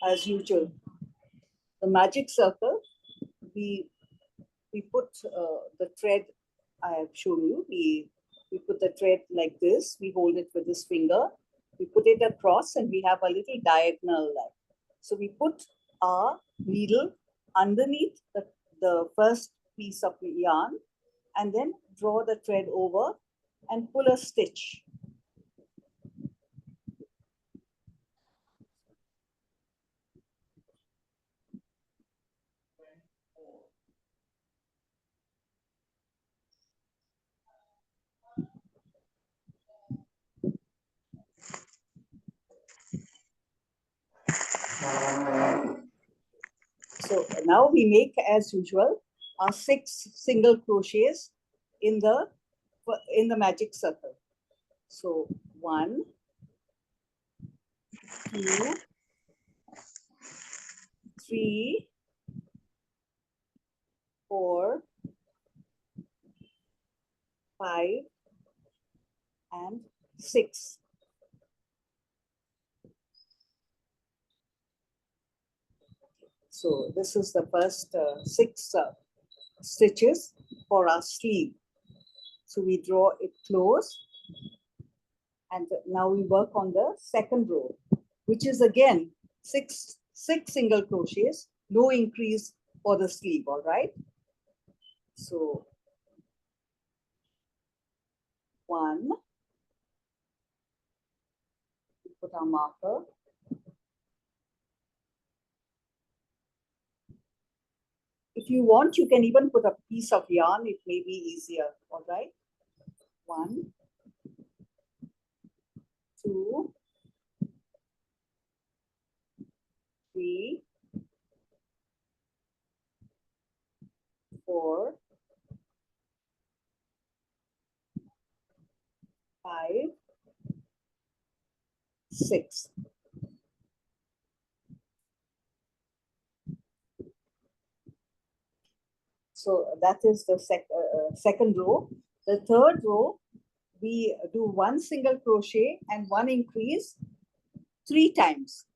as usual. The magic circle, we put the thread I have shown you. We put the thread like this. We hold it with this finger. We put it across and we have a little diagonal line. So we put our needle underneath the first piece of yarn and then draw the thread over and pull a stitch. So now we make, as usual, our 6 single crochets in the magic circle. So 1, 2, 3, 4, 5, and 6. So this is the first 6 stitches for our sleeve. So we draw it close, and now we work on the second row, which is again 6 single crochets, no increase for the sleeve. All right. So 1, we put our marker. If you want, you can even put a piece of yarn. It may be easier. All right. 1, 2, 3, 4, 5, 6. So that is the second row. The third row, we do 1 single crochet and 1 increase 3 times.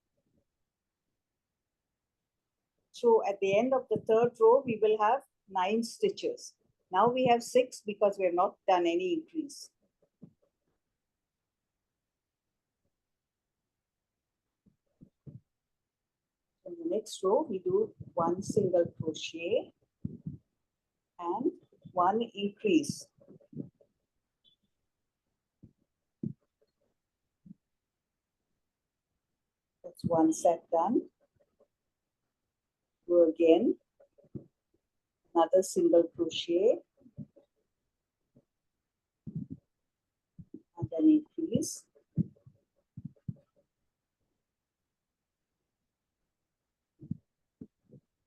So at the end of the third row, we will have 9 stitches. Now we have 6 because we have not done any increase. In the next row, we do 1 single crochet and 1 increase. That's 1 set done. Go again, another single crochet and then increase.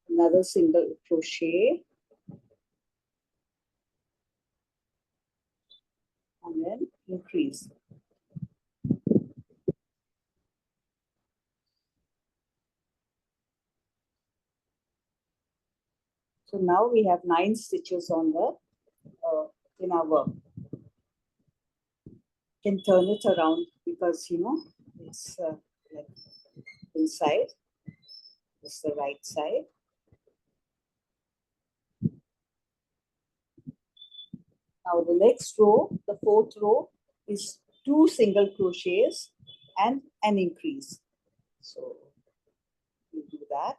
Another single crochet and then increase. So now we have 9 stitches on the in our work. You can turn it around because it's like inside. It's the right side. Now the next row, the fourth row, is 2 single crochets and an increase. So we do that.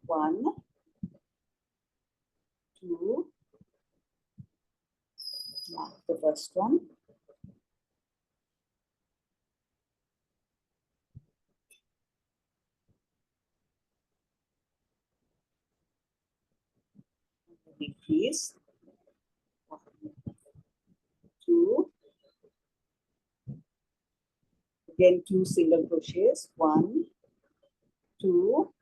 One, 2, mark the first one. Increase. 1, 2. Again, 2 single crochets. 1, 2,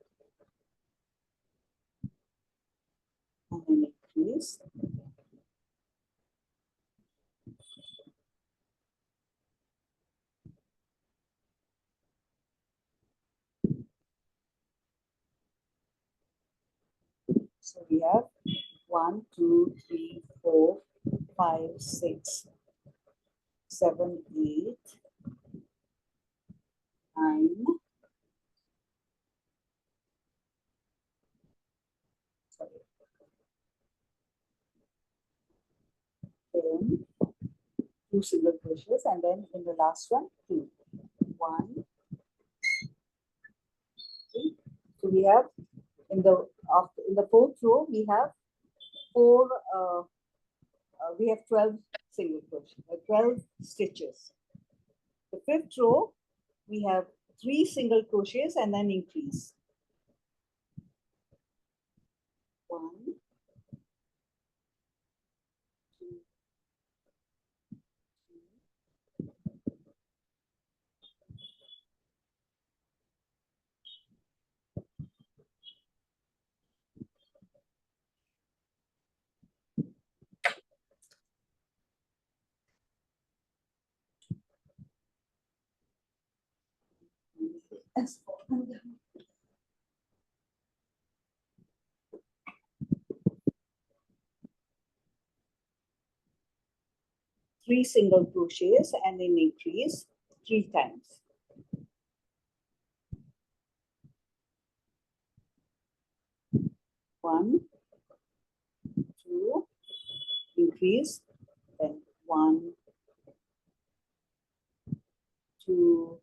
and then increase. So we have 1, 2, 3, 4, 5, 6, 7, 8, 9, 10, 2 single crochets, and then in the last one, 2. 1, 3. So we have in the fourth row we have 12 single crochet, 12 stitches. The fifth row we have 3 single crochets and then increase. 1, 2, 3 single crochets and then increase 3 times. 1, 2, increase, then 1, 2,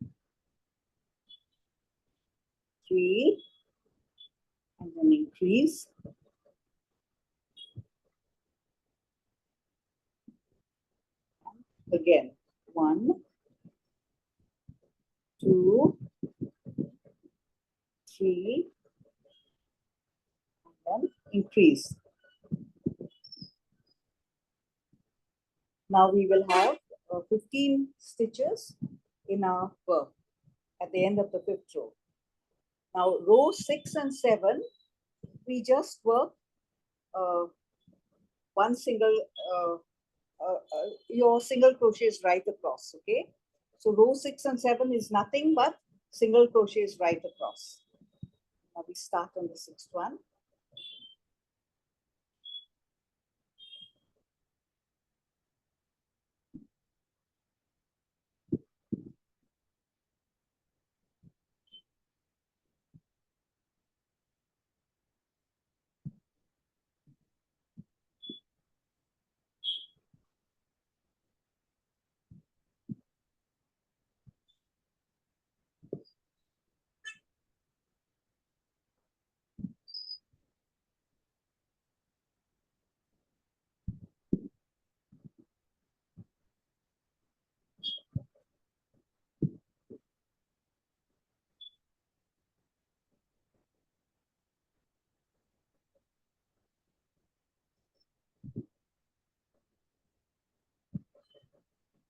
3, and then increase. Again, 1, 2, 3, and then increase. Now we will have 15 stitches in our work at the end of the fifth row. Now row 6 and 7, we just work one single, your single crochets right across, okay? So row 6 and 7 is nothing but single crochets right across. Now we start on the 6th one.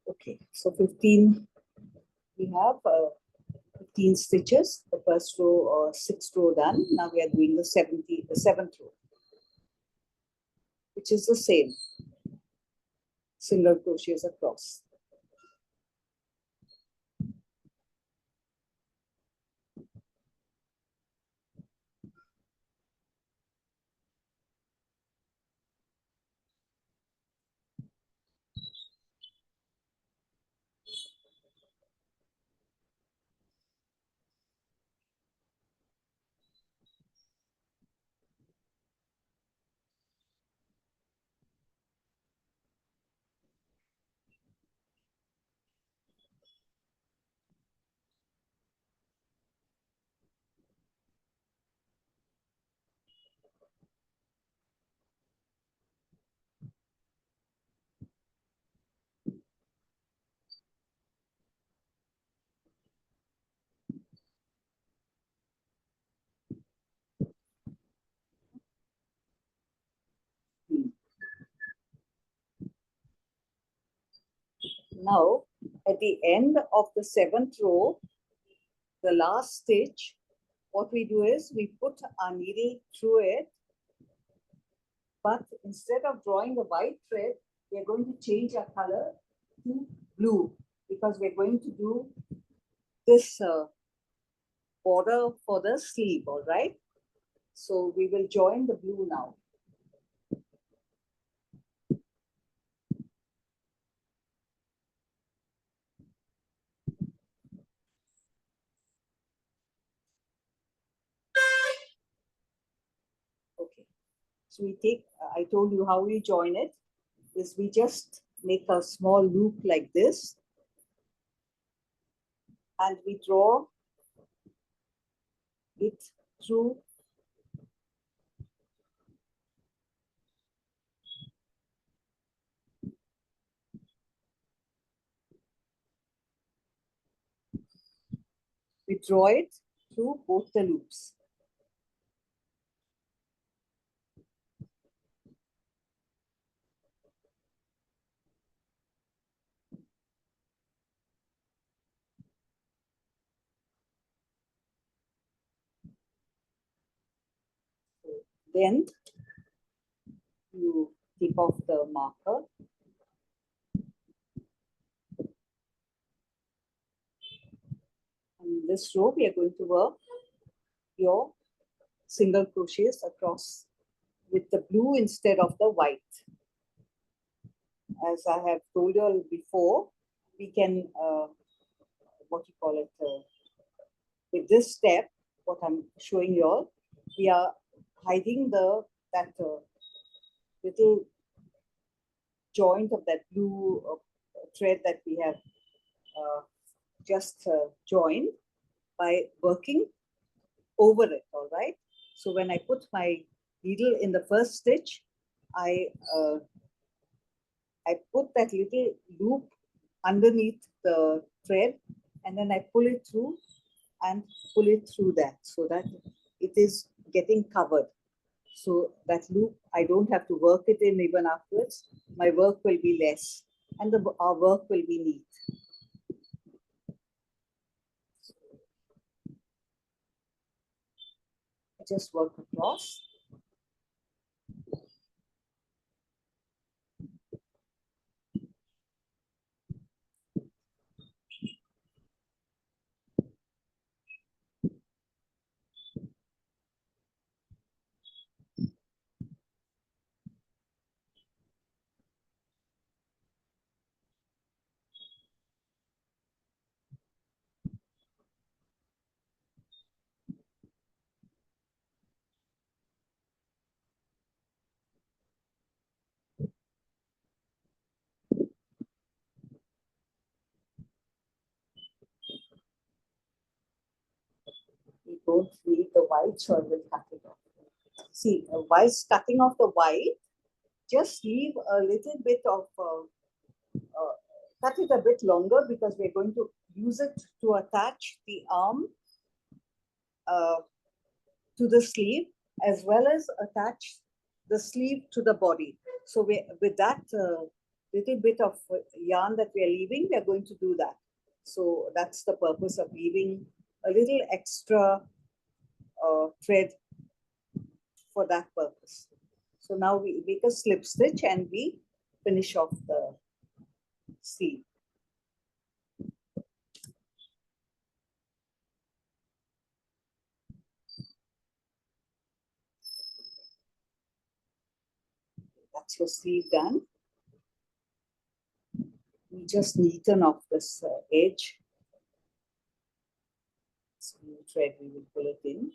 Okay, so 15, we have 15 stitches, the first row or 6th row done. Now we are doing the 7th row, which is the same, single crochets across. Now, at the end of the 7th row, the last stitch, what we do is we put our needle through it, but instead of drawing the white thread, we are going to change our color to blue because we're going to do this border for the sleeve, all right? So we will join the blue now. Okay. So we take, I told you how we join it, is we just make a small loop like this, and we draw it through both the loops. Then you take off the marker. And in this row, we are going to work your single crochets across with the blue instead of the white. As I have told you all before, we can, with this step, what I'm showing you all, we are hiding that little joint of that blue thread that we have just joined by working over it, all right? So when I put my needle in the first stitch, I put that little loop underneath the thread, and then I pull it through and pull it through that so that it is getting covered. So that loop, I don't have to work it in even afterwards. My work will be less and our work will be neat. I just work across. We don't need the white, so I will cut it off. See, while cutting off the white, just leave a little bit of, cut it a bit longer because we're going to use it to attach the arm to the sleeve, as well as attach the sleeve to the body. So with that little bit of yarn that we are leaving, we are going to do that. So that's the purpose of leaving a little extra thread for that purpose. So now we make a slip stitch and we finish off the sleeve. That's your sleeve done. We just neaten off this edge. Smooth thread, we will pull it in.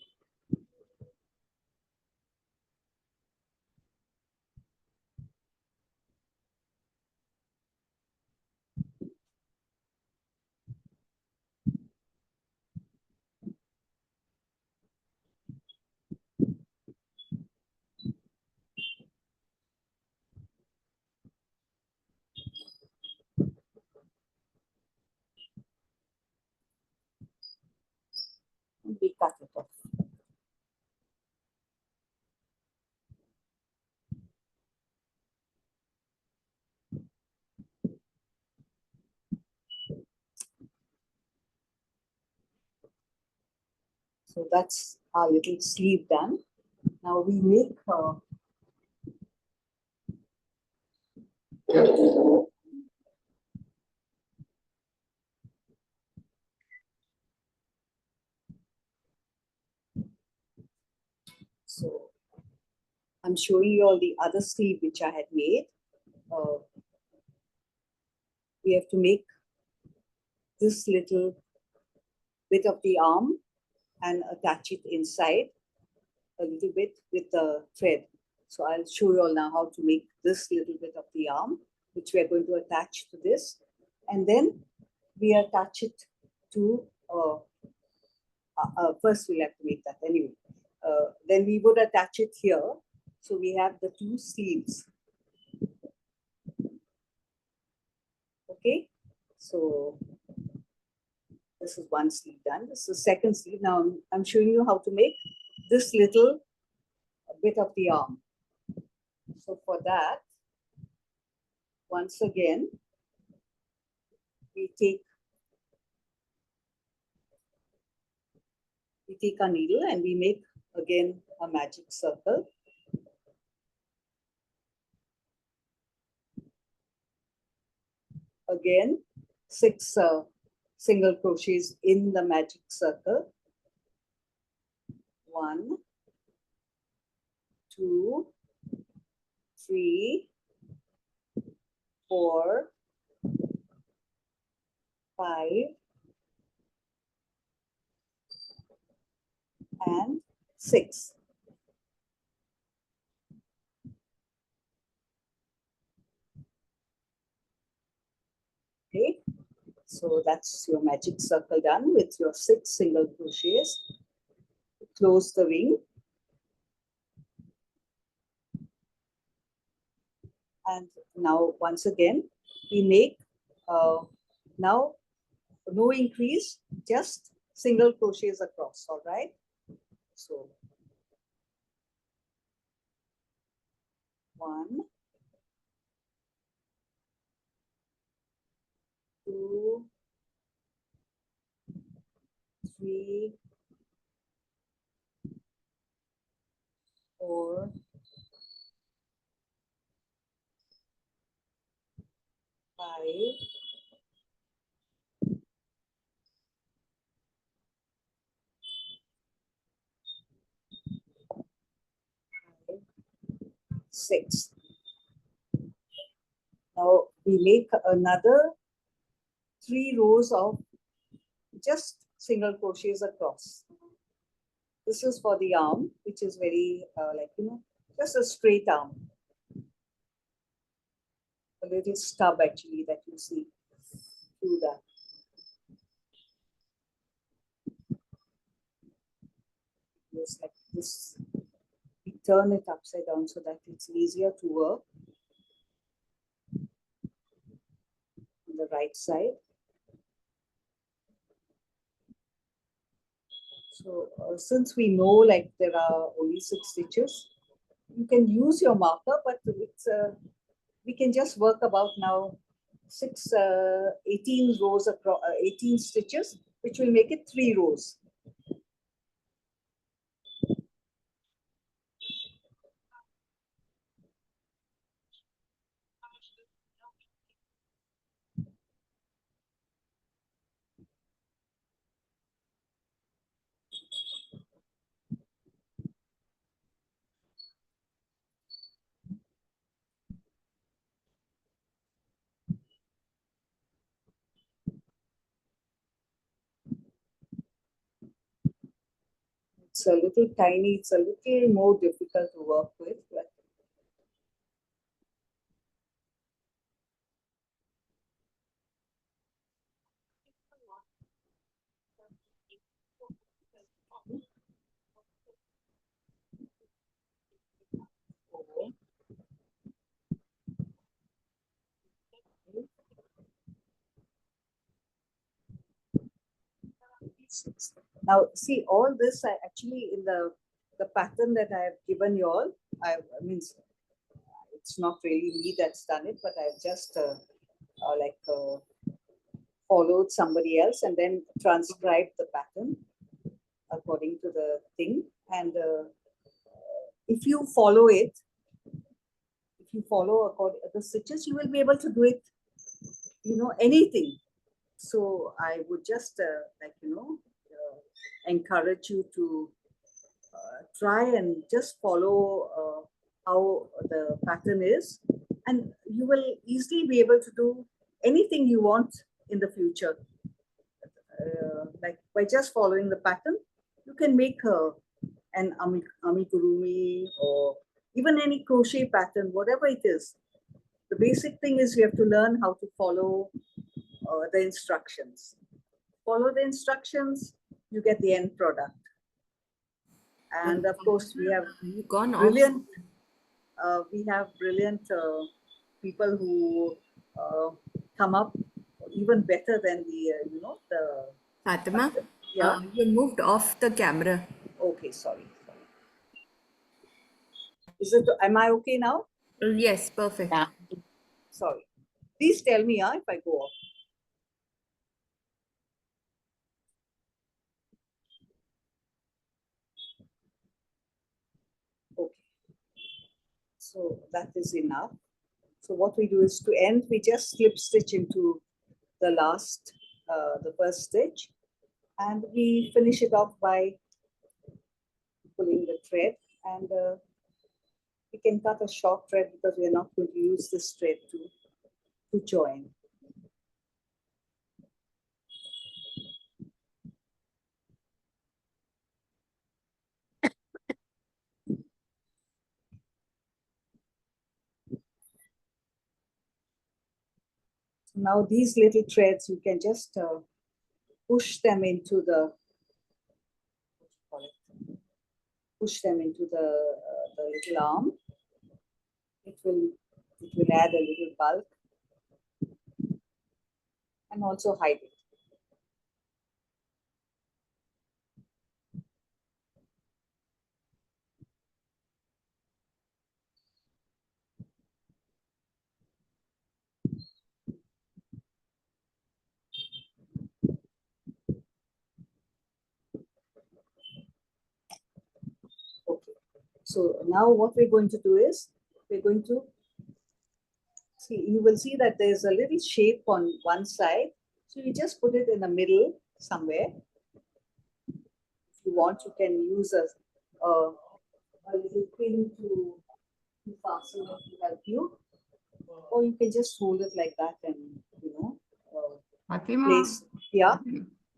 And we cut it off. So that's our little sleeve done. Now we make so I'm showing you all the other sleeve which I had made. We have to make this little bit of the arm and attach it inside. a little bit with the thread. So I'll show you all now how to make this little bit of the arm, which we are going to attach to this. And then we attach it to, first we'll have to make that anyway. Then we would attach it here. So we have the two sleeves. Okay, so this is one sleeve done. This is the second sleeve. Now I'm showing you how to make this little bit of the arm. So for that, once again, we take our needle and we make again a magic circle. Again, 6 single crochets in the magic circle. 1, 2, 3, 4, 5, and 6. Okay, so that's your magic circle done with your 6 single crochets. Close the ring. And now once again, we make now no increase, just single crochets across, all right? So 1, 2, 3, 4, 5, 6. Now we make another 3 rows of just single crochets across. This is for the arm, which is very like, you know, just a straight arm. A little stub actually that you see through that. Just like this. We turn it upside down so that it's easier to work on the right side. So since we know like there are only 6 stitches, you can use your marker, but it's we can just work about now 18 rows across, 18 stitches, which will make it 3 rows. It's a little tiny, it's a little more difficult to work with, but now see all this I actually in the pattern that I have given you all, I mean it's not really me that's done it, but I've just followed somebody else and then transcribed the pattern according to the thing. And if you follow it, if you follow according the stitches, you will be able to do it, you know, anything. So I would just encourage you to try and just follow how the pattern is, and you will easily be able to do anything you want in the future. Like by just following the pattern, you can make an amigurumi or even any crochet pattern, whatever it is. The basic thing is you have to learn how to follow the instructions. Follow the instructions, you get the end product. And of course, we have brilliant, people who come up even better than the, the Fatima, yeah. you moved off the camera. Okay, sorry. Is it? Am I okay now? Yes, perfect. Yeah. Sorry. Please tell me if I go off. Okay. So that is enough. So what we do is to end, we just slip stitch into the last, the first stitch, and we finish it off by pulling the thread, and we can cut a short thread because we are not going to use this thread to join. Now these little threads, you can just push them into the, the little arm. It will add a little bulk and also hide it. Okay. So now what we're going to do is we're going to see, you will see that there's a little shape on one side. So you just put it in the middle somewhere. If you want, you can use a little pin to fasten it to help you. Or you can just hold it like that and, Fatima, place. Yeah.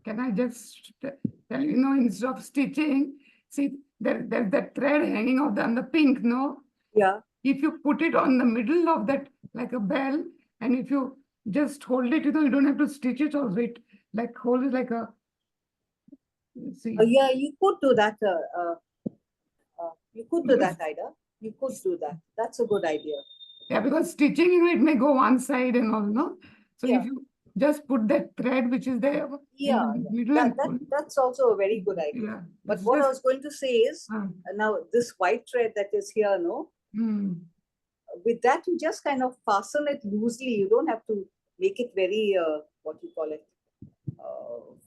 can I just tell you, instead of stitching, see, there's that thread hanging on the pink, no? Yeah. If you put it on the middle of that, like a bell, and if you just hold it, you don't have to stitch it also. It like hold it like a, see. Yeah, you could do that. You could do that, Ida. You could do that. That's a good idea. Yeah, because stitching, it may go one side and all, no? So Yeah. if you just put that thread which is there Yeah, in the middle and pull. that's also a very good idea. Yeah, but what I was going to say is, uh, now this white thread that is here, no? With that, you just kind of fasten it loosely. You don't have to make it very, what you call it,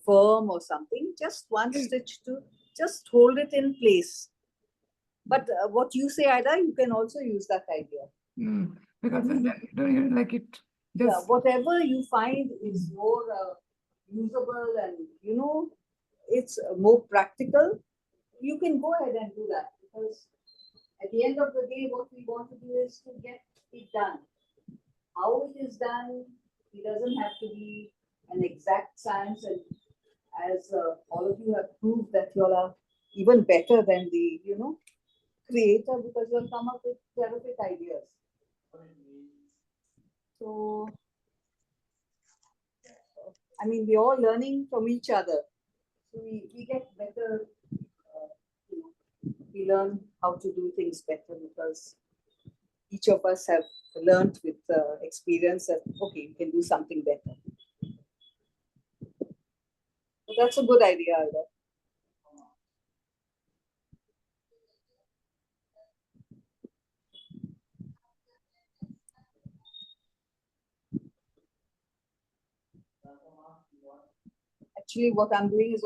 firm or something. Just one stitch to just hold it in place. But what you say, Ida, you can also use that idea. Because then you like it. Just... Yeah, whatever you find is more usable and, it's more practical, you can go ahead and do that, because at the end of the day, what we want to do is to get it done. How it is done, it doesn't have to be an exact science, and as all of you have proved that you all are even better than the, creator, because you'll come up with terrific ideas. So, I mean, we're all learning from each other. So we get better, we learn how to do things better because each of us have learned with experience that, okay, you can do something better. So that's a good idea, Ida. Actually, what I'm doing is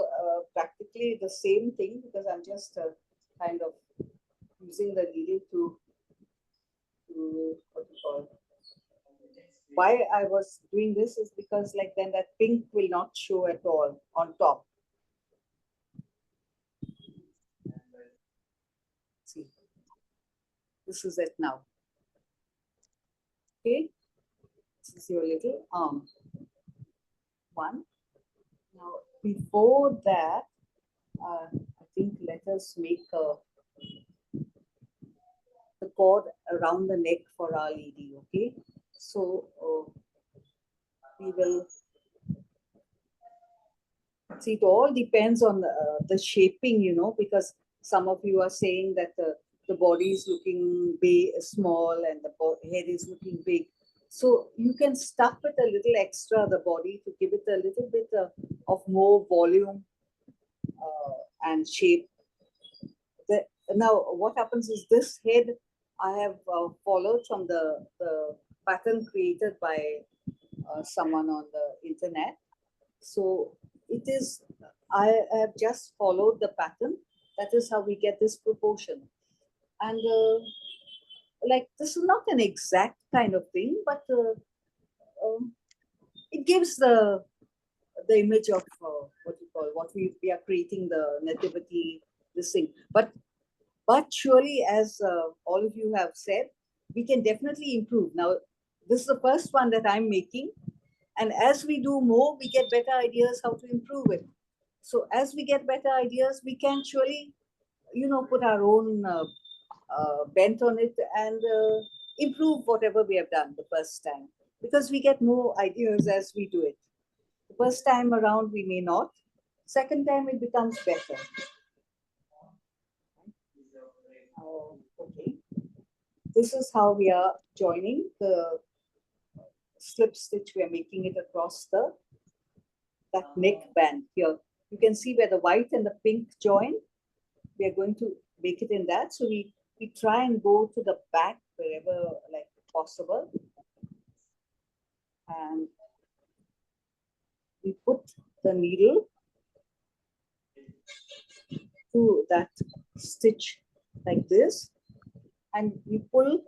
practically the same thing, because I'm just kind of using the needle to what you call it. Why I was doing this is because like then that pink will not show at all on top. See, this is it now. Okay, this is your little arm. One. Now, before that, I think let us make the cord around the neck for our lady, okay? So we will see, it all depends on the shaping, you know, because some of you are saying that the body is looking big, small, and the head is looking big. So you can stuff it a little extra, the body, to give it a little bit of more volume and shape. Now, what happens is this head I have followed from the pattern created by someone on the internet. So it is, I have just followed the pattern. That is how we get this proportion. And like, this is not an exact kind of thing, but it gives the image of what you call, what we are creating, the nativity, this thing. But surely, as all of you have said, we can definitely improve. Now, this is the first one that I'm making. And as we do more, we get better ideas how to improve it. So as we get better ideas, we can surely, you know, put our own bent on it and improve whatever we have done the first time. Because we get more ideas as we do it. The first time around, we may not. Second time, it becomes better. Okay. This is how we are joining the slip stitch. We are making it across that neck band here. You can see where the white and the pink join. We are going to make it in that. So we try and go to the back wherever like possible. And we put the needle to that stitch like this. And we pull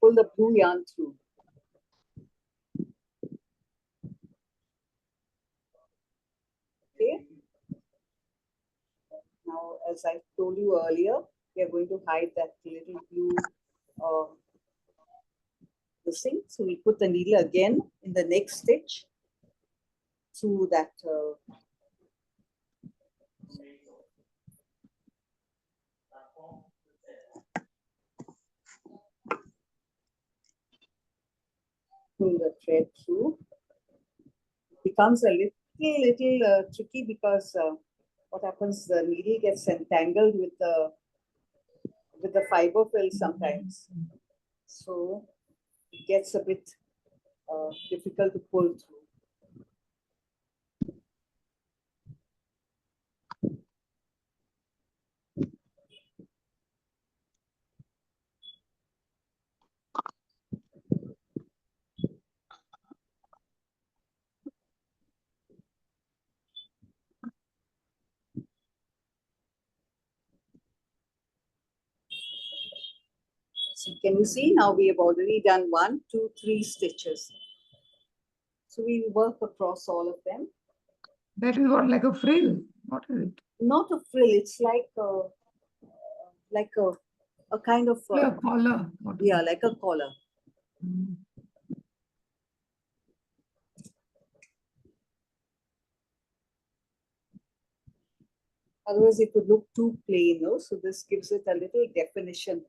the blue yarn through. Okay. Now, as I told you earlier, we are going to hide that little blue this thing. So we put the needle again in the next stitch through that pull the thread through. It becomes a little tricky because what happens, the needle gets entangled with the fiber fill sometimes. So it gets a bit difficult to pull through. So can you see, now we have already done 1, 2, 3 stitches. So we work across all of them. That is what, like a frill? What is it? Not a frill, it's like a kind of a collar. Yeah, like a collar. Mm. Otherwise, it would look too plain, no? So this gives it a little definition.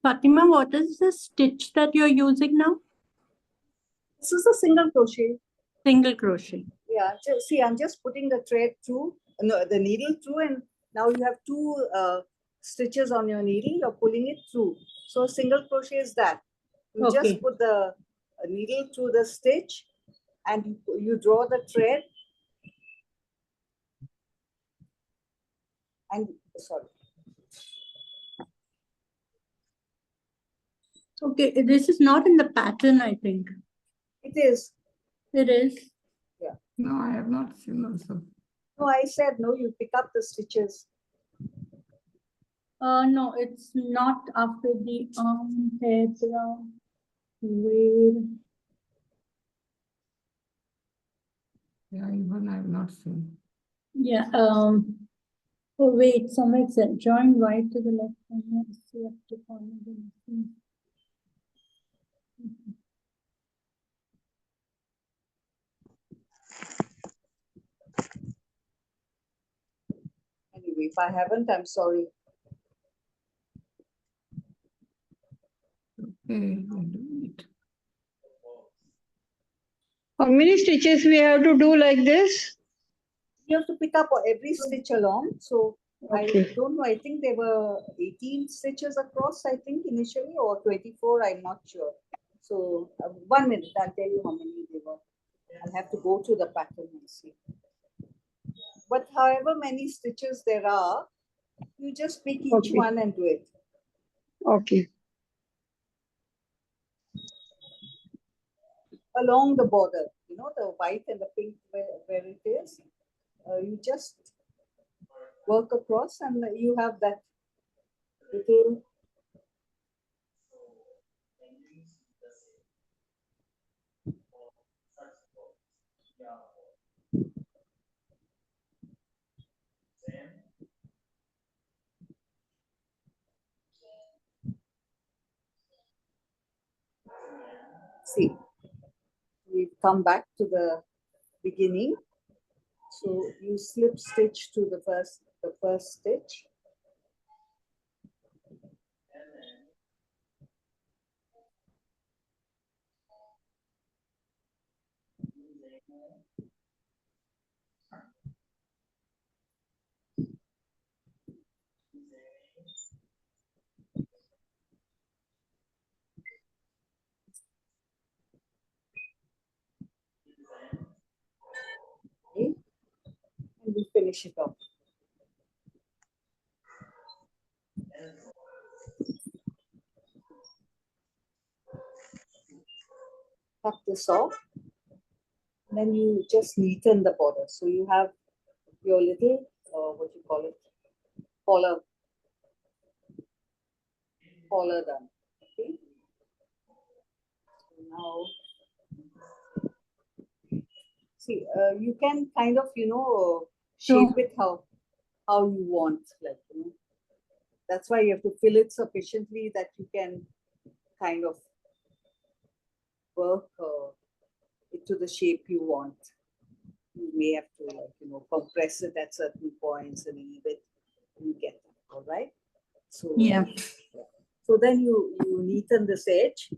Fatima, what is the stitch that you're using now? This is a single crochet. Single crochet. Yeah, see, I'm just putting the thread through, no, the needle through, and now you have 2 stitches on your needle, you're pulling it through. So single crochet is that. You just put the needle through the stitch and you draw the thread. And, sorry. Okay, this is not in the pattern, I think. It is. It is. Yeah. No, I have not seen also. No, I said no, you pick up the stitches. No, it's not after the armpit round. Where? Yeah, even I have not seen. Yeah. Oh wait, somewhere it said join right to the left corner. Left to corner. Anyway, if I haven't, I'm sorry. Okay, I'll do it. How many stitches we have to do like this? You have to pick up every stitch along. So I Okay. don't know. I think there were 18 stitches across, I think initially, or 24. I'm not sure. So 1 minute, I'll tell you how many there were. I'll have to go to the pattern and see. But however many stitches there are, you just pick each Okay. one and do it. Okay. Along the border, you know, the white and the pink where it is. You just work across and you have that little see. We come back to the beginning. So you slip stitch to the first stitch. Okay, and we finish it off. Cut this off. And then you just neaten the border. So you have your little, what you call it, collar done. Okay. So now, see, you can kind of, shape it how you want, like, that's why you have to fill it sufficiently that you can kind of work it to the shape you want. You may have to, like, compress it at certain points and leave it. You get it, all right? So Yeah. So then you neaten this edge.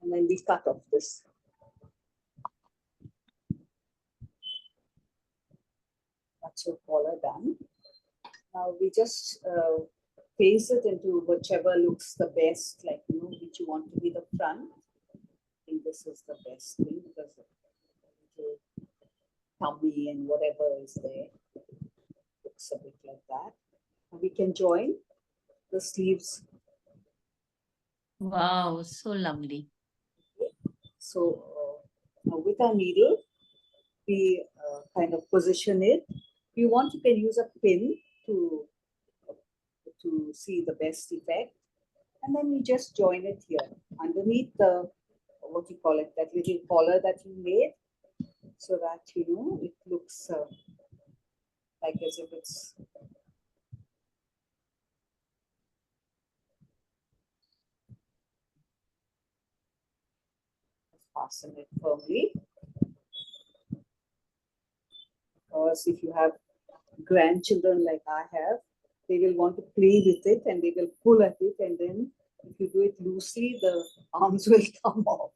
And then we cut off this. That's your collar done. Now we just face it into whichever looks the best, like, which you want to be the front. I think this is the best thing because of the little tummy and whatever is there. Looks a bit like that. And we can join the sleeves. Wow, so lovely. So now with our needle, we kind of position it. If you want, you can use a pin to see the best effect. And then you just join it here underneath the, what you call it, that little collar that you made, so that, it looks like as if it's fasten it firmly. Because if you have grandchildren like I have, they will want to play with it and they will pull at it, and then if you do it loosely, the arms will come off.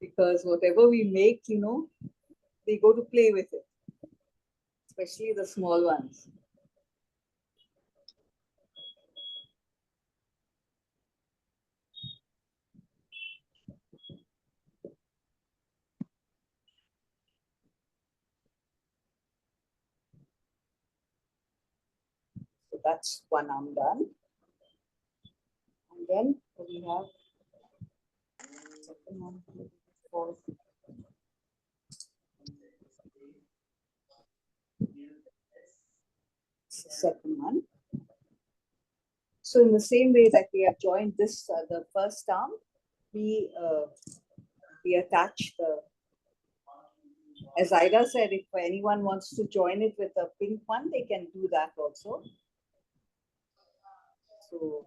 Because whatever we make, they go to play with it, especially the small ones. that's one arm done. And then we have second one, fourth. Second one. So in the same way that we have joined this, the first arm, we attach the, as Ida said, if anyone wants to join it with a pink one, they can do that also. So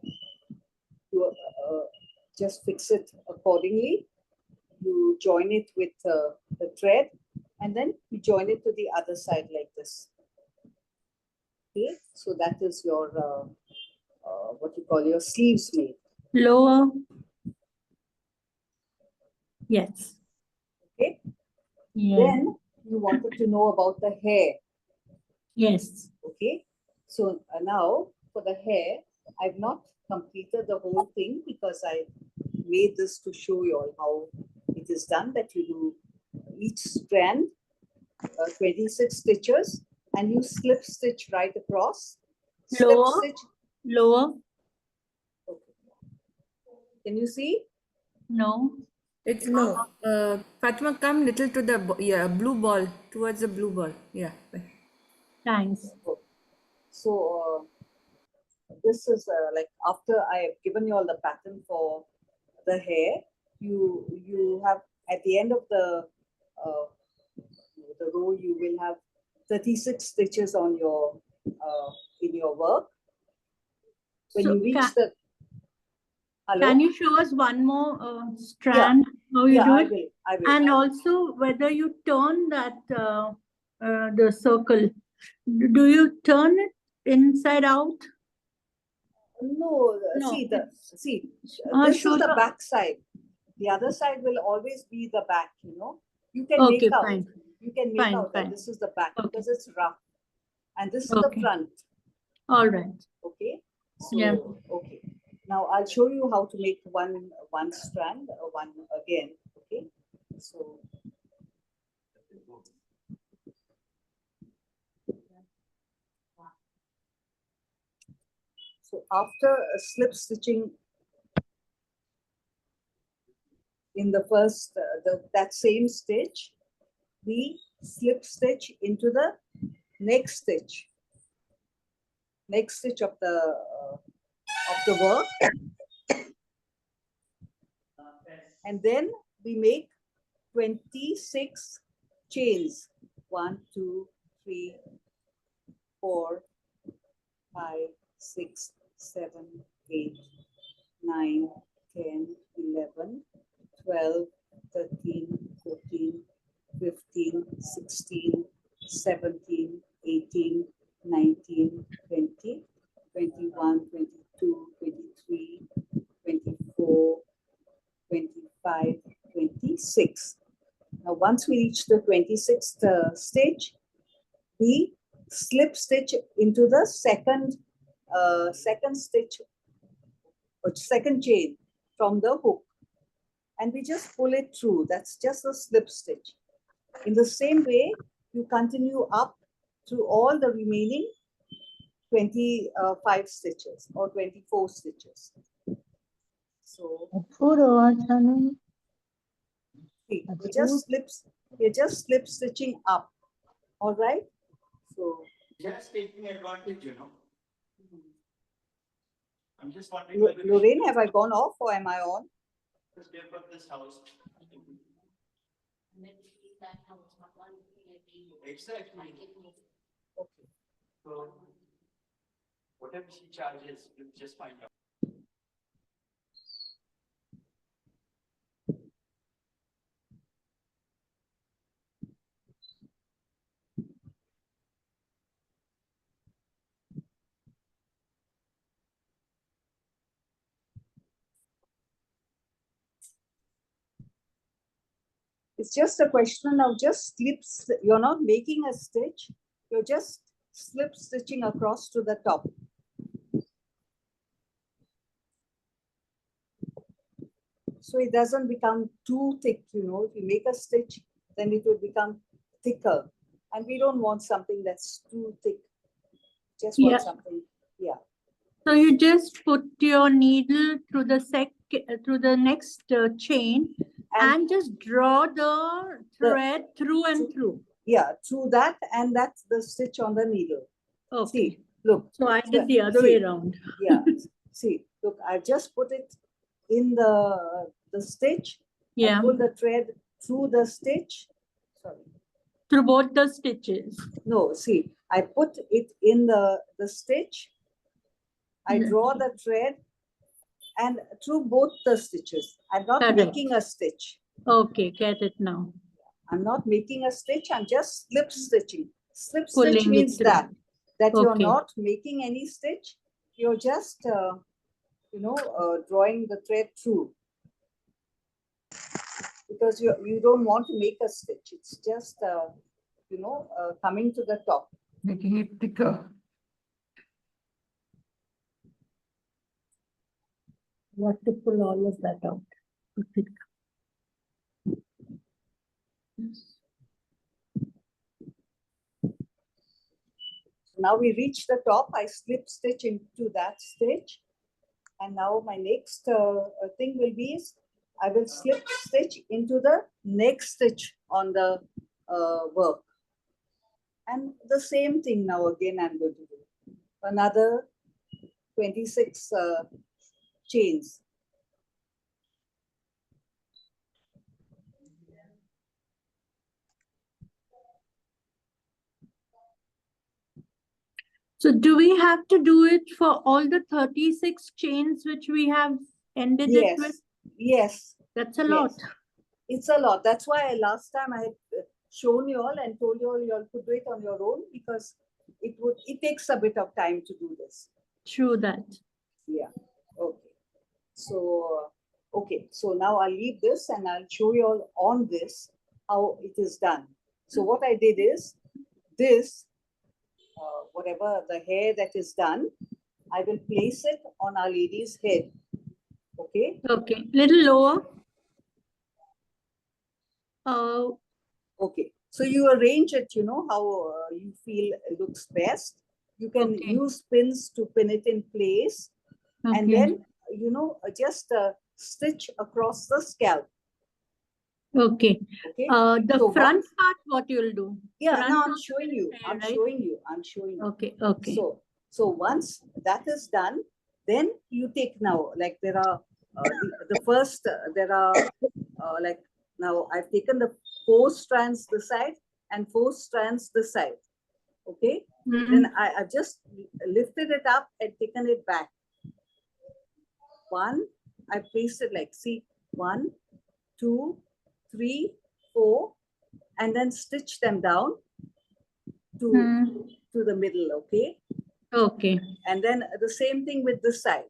you just fix it accordingly. You join it with the thread, and then you join it to the other side like this. Okay, so that is your what you call your sleeves made. Lower. Yes. Okay. Yeah. Then you wanted to know about the hair. Yes. Okay. So now for the hair, I've not completed the whole thing because I made this to show you all how it is done, that you do each strand 26 stitches and you slip stitch right across. Slip Lower. stitch. Lower. Okay. Can you see? No. It's no. Fatima, come little to the blue ball, towards the blue ball. Yeah. Thanks. So this is like after I have given you all the pattern for the hair, you have at the end of the row, you will have 36 stitches on your in your work. When So you reach the hello? can you show us one more strand? How you Yeah, do I it? will. I will. And I will. also whether you turn that the circle. Do you turn it inside out? No, No, see it's- this show is the the- back side. The other side will always be the back, you know. You can Okay, make out. fine. You can make Fine, out that fine. this is the back Okay. because it's rough. And this is the Okay. front. All right. Okay. So Yeah. okay. Now I'll show you how to make one strand or one again. Okay. So after slip stitching in the first that same stitch, we slip stitch into the next stitch of the work, and then we make 26 chains. 1, 2, 3, 4, 5, 6, 7, 8, 9, 10, 11, 12, 13, 14, 15, 16, 17, 18, 19, 20, 21, 22, 23, 24, 25, 26. Now, once we reach the 26th stitch, we slip stitch into the second stitch or second chain from the hook, and we just pull it through. That's just a slip stitch. In the same way, you continue up through all the remaining 25 stitches or 24 stitches. So see, we're just slip stitching up. All right. So Just taking advantage, you know. I'm just wondering. Lorraine, have I gone off or am I on? Because we have got this house. Exactly. Okay. So whatever she charges, we'll just find out. It's just a question of just slips. You're not making a stitch. You're just slip stitching across to the top. So it doesn't become too thick, you know. If you make a stitch, then it will become thicker. And we don't want something that's too thick. Just want Yeah. something Yeah. So you just put your needle through the next chain and just draw the thread through and through. Yeah, through that, and that's the stitch on the needle. Okay. See, look. So I did the other way See, around. Yeah, see, look, I just put it in the stitch. Yeah. I pull the thread through the stitch. Sorry. Through both the stitches. No, see, I put it in the stitch. I draw the thread and through both the stitches. I'm not Correct. making a stitch. Okay, get it now. I'm not making a stitch. I'm just slip stitching. Slip Pulling stitch it means through. that you're Okay. not making any stitch. You're just, drawing the thread through. Because you don't want to make a stitch. It's just, coming to the top. Making it thicker. You have to pull all of that out. Now we reach the top. I slip stitch into that stitch. And now my next thing will be is I will slip stitch into the next stitch on the work. And the same thing now again I'm going to do. Another 26 chains. So do we have to do it for all the 36 chains which we have ended it with? Yes, That's a yes. lot. It's a lot. That's why last time I had shown you all and told you all could do it on your own, because it takes a bit of time to do this. True that. Yeah. Okay. So now I'll leave this and I'll show you all on this how it is done. So what I did is this, whatever the hair that is done, I will place it on Our Lady's head. Okay. Okay, little lower. Okay. So you arrange it, how you feel it looks best. You can Okay. use pins to pin it in place. And Okay. then, just stitch across the scalp. Okay. Okay. The So front part, what you'll do? Yeah, Front now I'm part showing you. hair, I'm right? showing you. Okay, okay. So once that is done, then you take now, like there are the first, there are like now I've taken the 4 strands this side and 4 strands this side. Okay. Mhm. Then I've just lifted it up and taken it back. 1, I placed it like, see, 1, 2, 3, 4, and then stitch them down to the middle. Okay. Okay. And then the same thing with this side.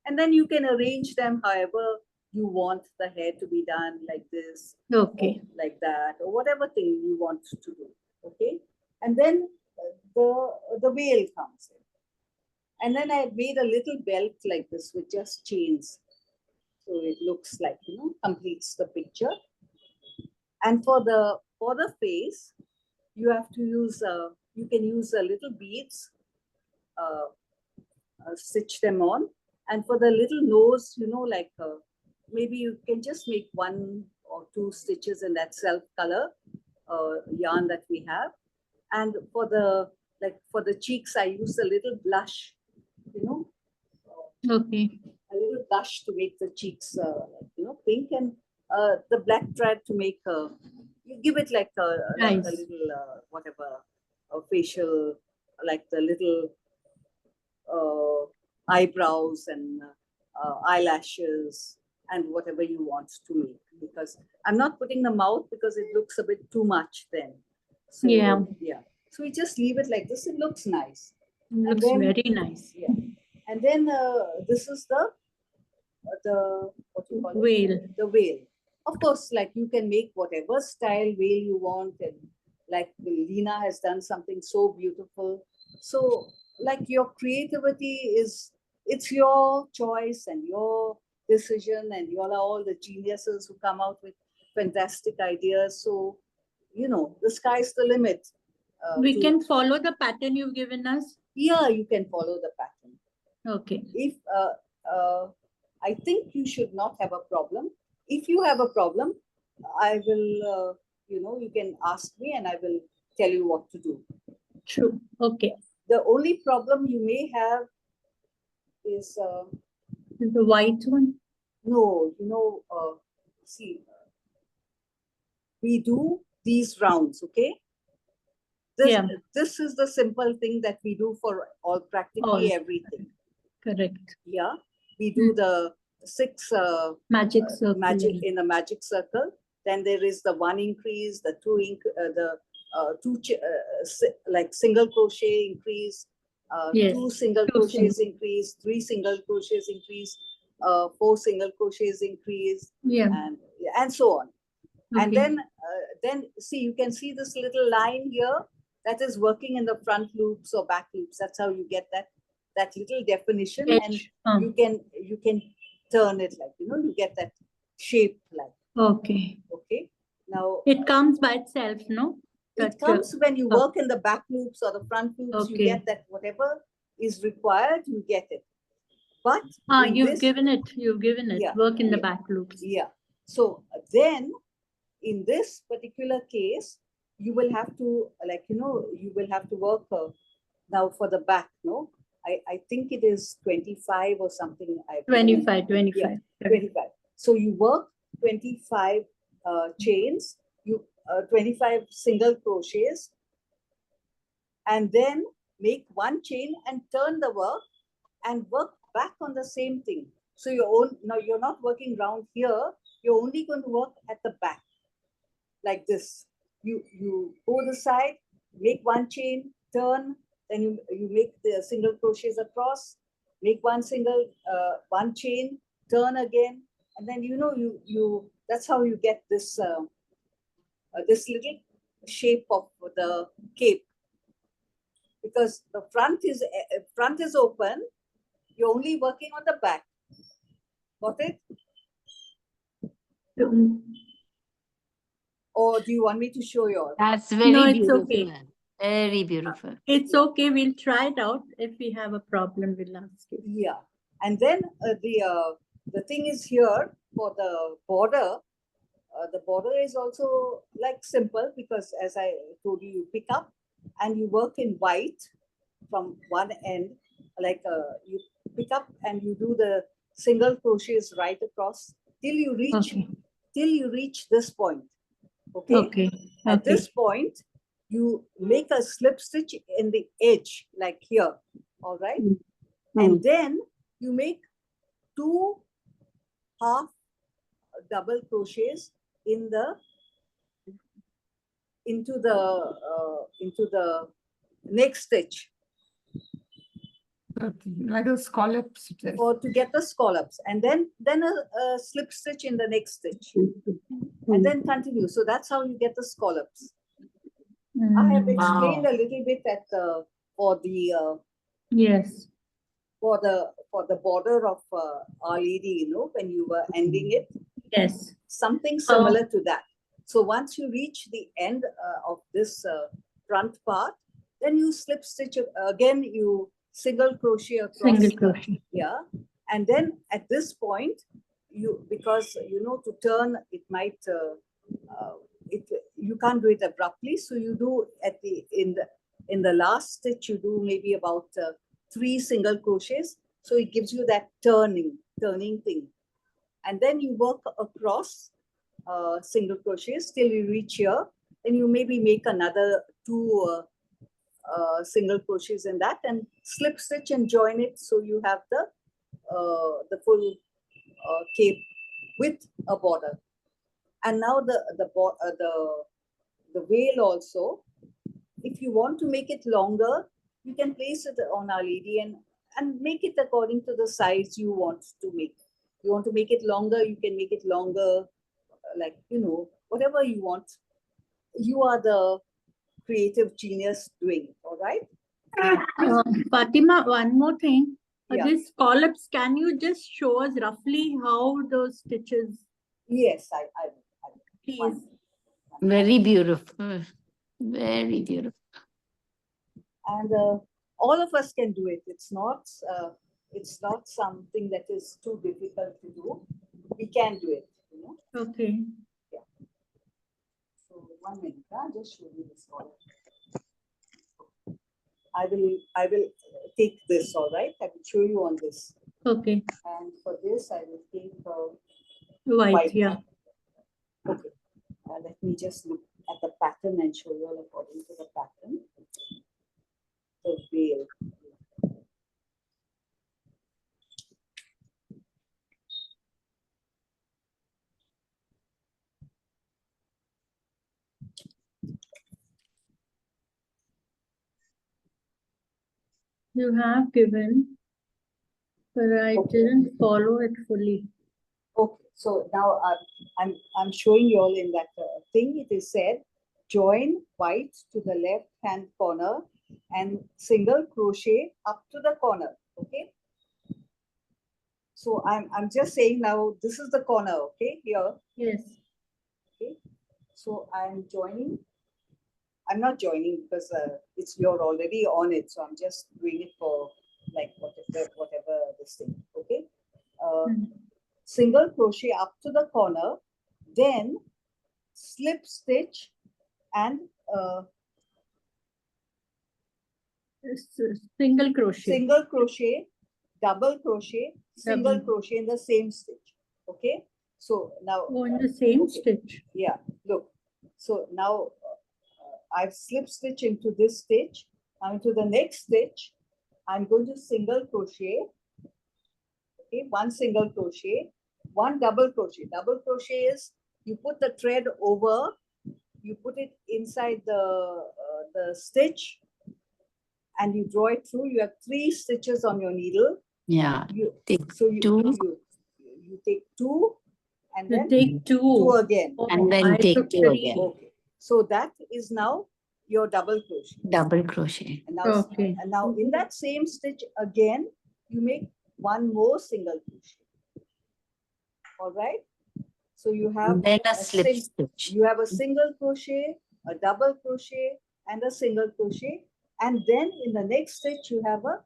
And then you can arrange them however you want the hair to be done, like this, Okay. or like that, or whatever thing you want to do. Okay. And then the veil comes in. And then I made a little belt like this with just chains. So it looks like, completes the picture. And for the face, you have to use, you can use little beads, stitch them on. And for the little nose, like maybe you can just make 1 or 2 stitches in that self color yarn that we have. And for the cheeks, I use a little blush, Okay. a little blush to make the cheeks, pink, and the black thread to make, you give it like a Nice. little, whatever, a facial, like the little eyebrows and eyelashes and whatever you want to make. Because I'm not putting the mouth because it looks a bit too much then. So, Yeah. Yeah. So we just leave it like this. It looks nice. Looks then- very nice. Yeah. And then this is the what do you call it? Veil. The veil. Of course, like you can make whatever style veil you want, and like Lena has done something so beautiful. So like your creativity it's your choice and your decision, and you all are all the geniuses who come out with fantastic ideas. So, the sky's the limit. We to- can follow the pattern you've given us. Yeah, you can follow the pattern. Okay. If I think you should not have a problem. If you have a problem, I will, you can ask me and I will tell you what to do. True. Okay. The only problem you may have is, The white one. no, see, we do these rounds, okay? Yeah. This is the simple thing that we do for practically everything. Correct. Yeah, we do the 6 Magic circle. in a magic circle. Then there is the 1 increase, the 2 like single crochet increase, Yes, 2 single two crochets increase, 3 single crochets increase, 4 single crochets increase, Yeah. and so on. And Okay. then see, you can see this little line here that is working in the front loops or back loops. That's how you get that little definition, and Edge. you can turn it like, you get that shape like. Okay. Okay, now It comes by itself, no? it That, comes when you work in the back loops or the front loops. You Okay. get that whatever is required, you get it. But in you've this- given it. You've given it. Yeah, Work in the yeah. back loops. Yeah. So then, in this particular case, you will have to, you will have to work now for the back, no? I think it is 25 or something. 25, 25. 25. So you work 25 chains, 25 single crochets, and then make 1 chain and turn the work and work back on the same thing. So now you're not working round here, you're only going to work at the back like this. You go the side, make 1 chain, turn, then you make the single crochets across, make 1 chain, turn again, and then you that's how you get this this little shape of the cape. Because the front is open, you're only working on the back. Got it? Or do you want me to show you all? That's very No, it's beautiful. okay. Very beautiful. It's okay. We'll try it out. If we have a problem, we'll ask you. Yeah, and then the thing is here for the border. The border is also like simple, because as I told you, you pick up and you work in white from one end, like you pick up and you do the single crochets right across till you reach this point. Okay. Okay. At Okay. this point, you make a slip stitch in the edge, like here. All right. And then you make 2 half double crochets into the next stitch, Like a scallop stitches. or to get the scallops, and then a slip stitch in the next stitch, and then continue. So that's how you get the scallops. I have explained a little bit for the Yes. for the border of Our Lady, when you were ending it, Yes. something similar to that. So once you reach the end of this front part, then you slip stitch again, you single crochet across. Single crochet. Yeah. And then at this point, because to turn, it might, you can't do it abruptly. So you do in the last stitch, you do maybe about 3 single crochets. So it gives you that turning thing. And then you work across single crochets till you reach here. Then you maybe make another 2 single crochets in that, and slip stitch and join it. So you have the full cape with a border. And now the veil also, if you want to make it longer, you can place it on Our Lady and make it according to the size you want to make. You want to make it longer, you can make it longer, like, whatever you want. You are the creative genius doing it, all right? Fatima, one more thing. Yeah. These scallops, can you just show us roughly how those stitches, Yes, I please? Very beautiful. Very beautiful. And all of us can do it. It's not something that is too difficult to do. We can do it, you know. Okay. So 1 minute, I'll just show you this one. I will take this, all right? I will show you on this. Okay. And for this, I will take White. white. Yeah. Okay. Let me just look at the pattern and show you all according to the pattern. The veil. You have given, but I didn't follow it fully. Okay, so now I'm showing you all in that thing. It is said, join white to the left hand corner and single crochet up to the corner. Okay. So I'm just saying now this is the corner. Okay, here. Yes. Okay. So I'm joining. I'm not joining because you're already on it. So I'm just doing it for like whatever this thing. Okay. Single crochet up to the corner, then slip stitch and Single crochet. single crochet, double crochet, single Double. crochet in the same stitch. Okay. So now. Oh, in the same okay. stitch. Yeah. Look. So now I've slip stitch into this stitch. Now into the next stitch, I'm going to single crochet. Okay, one single crochet, one double crochet. Double crochet is you put the thread over, you put it inside the stitch, and you draw it through. You have 3 stitches on your needle. Yeah. Take So you take 2, and You then take 2. 2 again. and then I take took 2 3. again. Okay. So that is now your double crochet. Double crochet. And now, Okay. and now in that same stitch again, you make 1 more single crochet. All right. So you have And then a slip stitch. You have a single crochet, a double crochet, and a single crochet. And then in the next stitch, you have a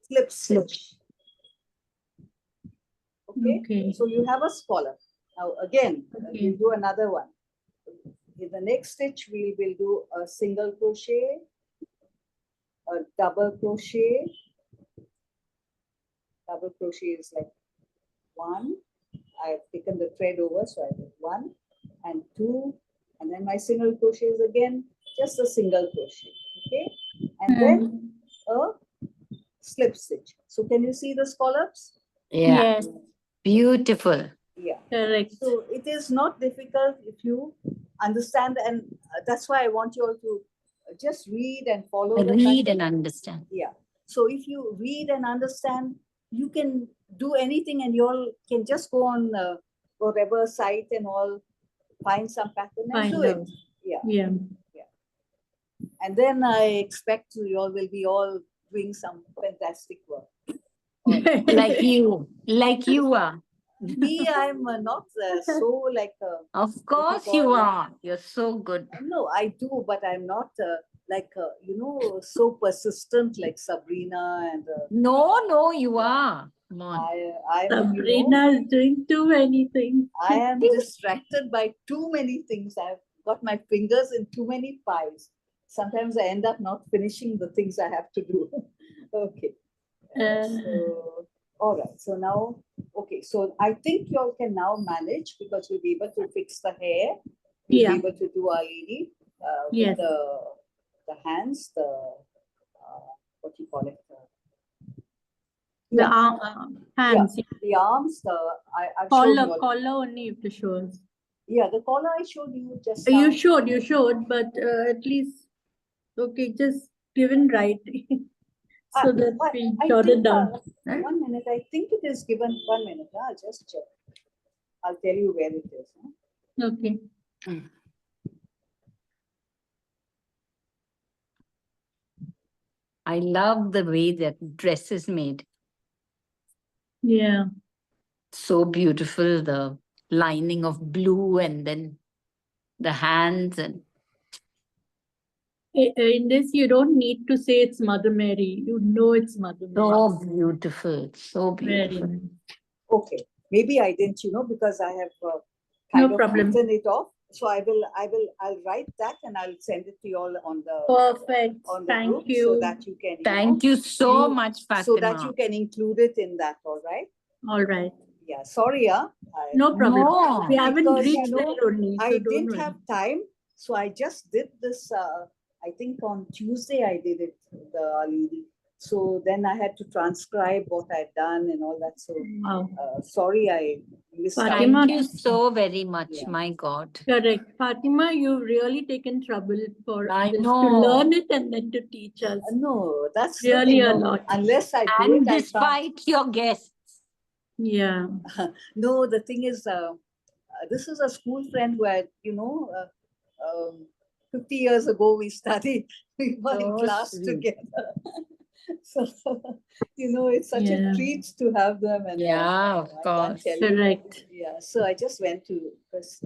slip stitch. Okay. Okay. So you have a scallop. Now again, Okay. we'll do another one. In the next stitch, we will do a single crochet, a double crochet. Double crochet is like 1. I've taken the thread over, so I did 1 and 2, and then my single crochet is again just a single crochet. Okay, and then a slip stitch. So can you see the scallops? Yeah. Yes. Beautiful. Yeah. Correct. So it is not difficult if you understand, and that's why I want you all to just read and follow the Read pattern. and understand. Yeah. So if you read and understand, you can do anything, and you all can just go on whatever site and all, find some pattern and Find do it. out. Yeah. Yeah. And then I expect you all will be all doing some fantastic work. Like you are. Me, I'm not so like. Of course you are. You're so good. No, I do, but I'm not like so persistent like Sabrina and. No, you are. Come on. I'm. Sabrina is doing too many things. I am distracted by too many things. I've got my fingers in too many pies. Sometimes I end up not finishing the things I have to do. Okay. So, all right. So now, okay. So I think you all can now manage because we'll be able to fix the hair. We'll Yeah. be able to do our lady Yes. with the hands, what do you call it? The Yeah. hands. The arms, I've shown you all. Collar only you have to show us. Yeah, the collar I showed you just now. You showed, but at least, okay, just given right. So that we I jot it think, down. 1 minute, I think it is given 1 minute. I'll just check. I'll tell you where it is. Okay. I love the way that dress is made. Yeah. So beautiful. The lining of blue and then the hands and In this, you don't need to say it's Mother Mary. You know it's Mother Mary. So beautiful, so Very beautiful. nice. Okay, maybe I didn't, because I have No kind of problem. written it off. So I'll write that and I'll send it to you all on the Perfect. on the Thank group so you. that you can, Thank you so you- much, so that Fatima. you can include it in that. All right. All right. Yeah. Sorry, No problem. No. We haven't Because, reached there only. I So don't didn't worry. have time, so I just did this. I think on Tuesday I did it, the lady. So then I had to transcribe what I'd done and all that. So Wow. sorry, I missed out. Fatima, Thank you so very much, Yeah. my God. correct. Fatima, you've really taken trouble for I this to know. learn it and then to teach us. No, that's the Really thing, a no. lot. Unless I do And it, I can't. despite your guests. Yeah. No, the thing is, this is a school friend who had, 50 years ago we studied, we were in So class sweet. together. So, it's such Yeah. a treat to have them. And Yeah, of I can't course. tell you. Correct. Yeah, so I just went to, because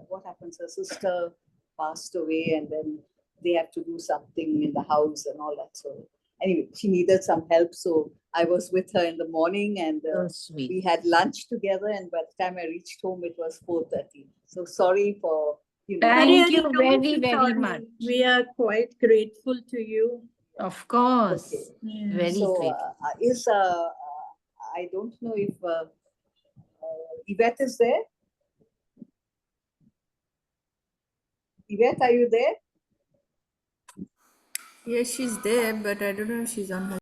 what happens, her sister passed away and then they have to do something in the house and all that. So anyway, she needed some help. So I was with her in the morning and So sweet. we had lunch together. And by the time I reached home, it was 4:30. So sorry for, Thank you Don't very, be very sorry. much. We are quite grateful to you. Of course. Okay. Yeah. Very So great. I don't know if Yvette is there. Yvette, are you there? Yes, she's there, but I don't know if she's on her